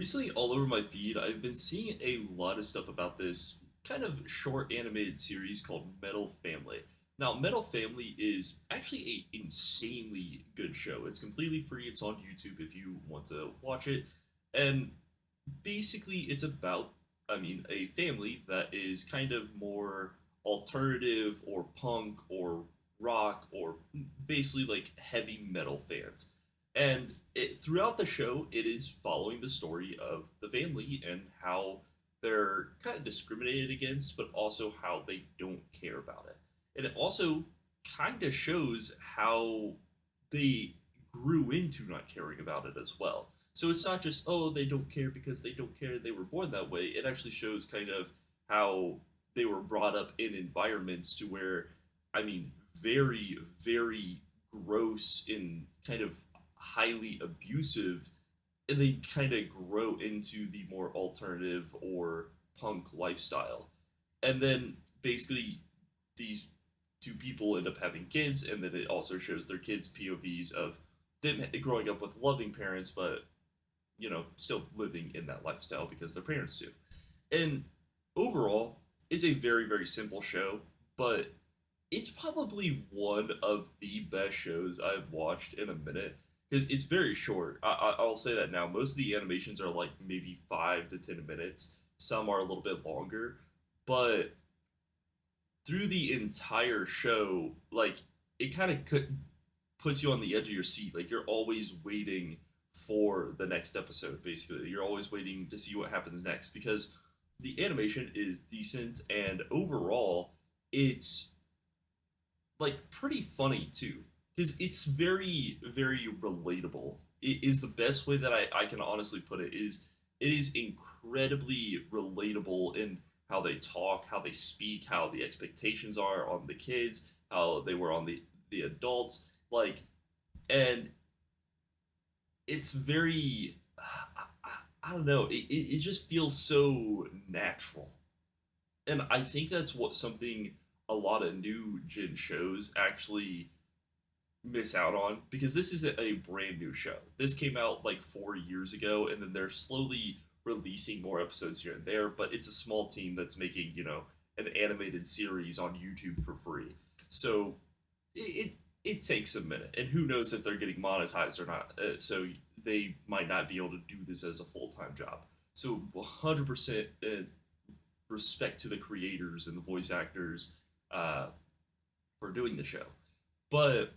Recently, all over my feed, I've been seeing a lot of stuff about this kind of short animated series called Metal Family. Now, Metal Family is actually a insanely good show. It's completely free. It's on YouTube if you want to watch it. And basically, it's about, a family that is kind of more alternative or punk or rock or basically like heavy metal fans. And throughout the show, it is following the story of the family and how they're kind of discriminated against, but also how they don't care about it. And it also kind of shows how they grew into not caring about it as well. So it's not just, oh, they don't care because they don't care, they were born that way. It actually shows kind of how they were brought up in environments to where, very, very gross and kind of highly abusive, and they kind of grow into the more alternative or punk lifestyle. And then basically these two people end up having kids, and then it also shows their kids' POVs of them growing up with loving parents, but still living in that lifestyle because their parents do. And overall, it's a very, very simple show, but it's probably one of the best shows I've watched in a minute because it's very short. I'll say that now. Most of the animations are like maybe 5 to 10 minutes. Some are a little bit longer, but through the entire show, like it kind of puts you on the edge of your seat. Like you're always waiting for the next episode. Basically, you're always waiting to see what happens next because the animation is decent and overall, it's like pretty funny too because it's very very relatable. It is the best way that I can honestly put it. It is incredibly relatable in how they talk, how they speak, how the expectations are on the kids, how they were on the adults, like. And it's very I don't know, it just feels so natural. And I think that's what something a lot of new gen shows actually miss out on because this is a brand new show. This came out like 4 years ago, and then they're slowly releasing more episodes here and there. But it's a small team that's making an animated series on YouTube for free. So it takes a minute, and who knows if they're getting monetized or not. So they might not be able to do this as a full time job. So 100% respect to the creators and the voice actors uh, for doing the show. But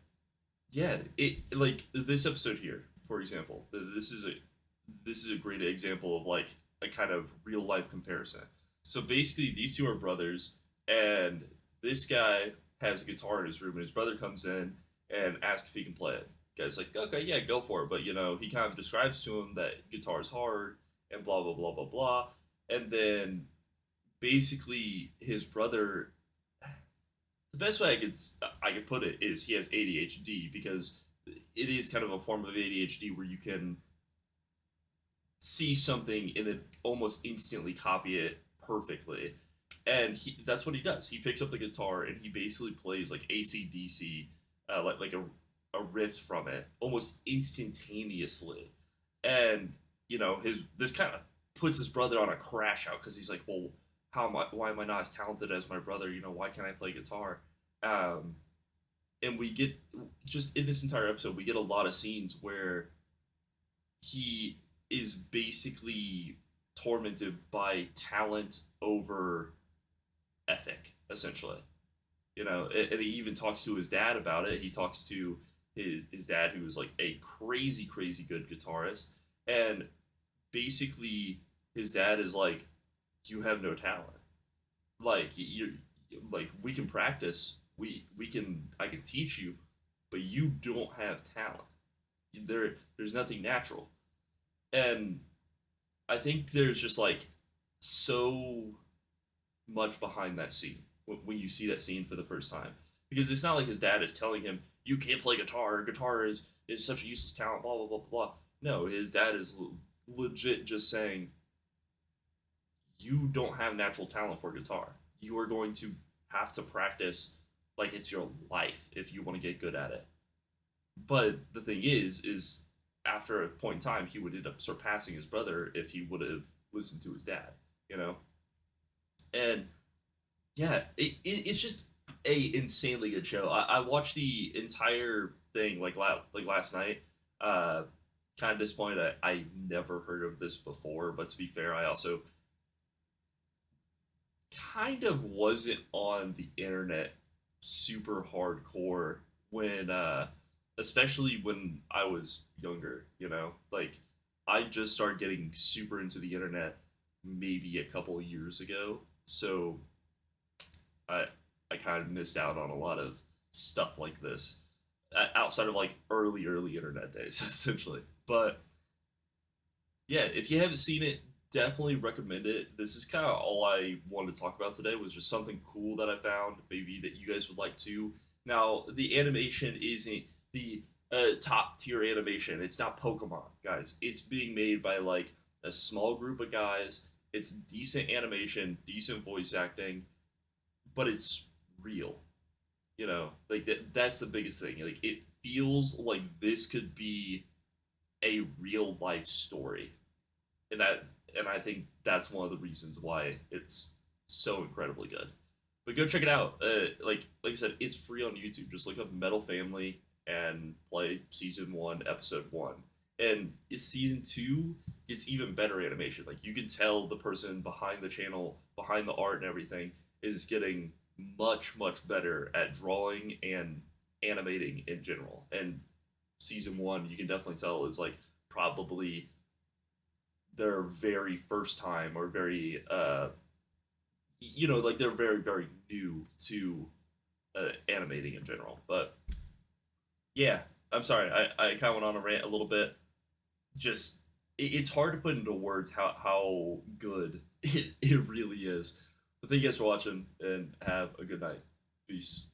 yeah, it like this episode here, for example. This is a great example of like a kind of real life comparison. So basically, these two are brothers, and this guy has a guitar in his room, and his brother comes in and asks if he can play it. Guy's like, okay, yeah, go for it. But he kind of describes to him that guitar's hard and blah blah blah blah blah. And then basically his brother, the best way I could put it is he has ADHD because it is kind of a form of ADHD where you can see something and then almost instantly copy it perfectly. And that's what he does. He picks up the guitar and he basically plays like ACDC, like a riff from it almost instantaneously. And his this kind of puts his brother on a crash out because he's like, well, why am I not as talented as my brother? Why can't I play guitar? Um, and we get just in this entire episode, we get a lot of scenes where he is basically tormented by talent over ethic, essentially. And he even talks to his dad about it. He talks to his dad, who is like a crazy, crazy good guitarist, and basically his dad is like, "You have no talent. Like you, like we can practice. We can I can teach you, but you don't have talent. There's nothing natural." And I think there's just like so much behind that scene when you see that scene for the first time, because it's not like his dad is telling him you can't play guitar. Guitar is such a useless talent. Blah blah blah blah. No, his dad is legit just saying you don't have natural talent for guitar. You are going to have to practice like it's your life if you want to get good at it. But the thing is after a point in time, he would end up surpassing his brother if he would have listened to his dad, you know? And yeah, it's just a insanely good show. I watched the entire thing like last night. Uh, kind of disappointed that I never heard of this before, but to be fair, I also kind of wasn't on the internet super hardcore when especially when I was younger, you know? Like I just started getting super into the internet maybe a couple of years ago. So I I kind of missed out on a lot of stuff like this outside of like early internet days essentially. But yeah, if you haven't seen it, definitely recommend it. This is kind of all I wanted to talk about today was just something cool that I found, maybe that you guys would like too. Now, the animation isn't the top tier animation. It's not Pokemon, guys. It's being made by like a small group of guys. It's decent animation, decent voice acting, but it's real. You know, like that's the biggest thing. Like it feels like this could be a real life story, and I think that's one of the reasons why it's so incredibly good. But go check it out. Like I said, it's free on YouTube. Just look up Metal Family and play season 1, episode 1. And it's season 2 gets even better animation. Like you can tell the person behind the channel, behind the art and everything, is getting much better at drawing and animating in general. And season 1, you can definitely tell is like probably their very first time or very like they're very new to animating in general. But yeah, I'm sorry, I kind of went on a rant a little bit. Just it's hard to put into words how good it really is. But thank you guys for watching and have a good night. Peace.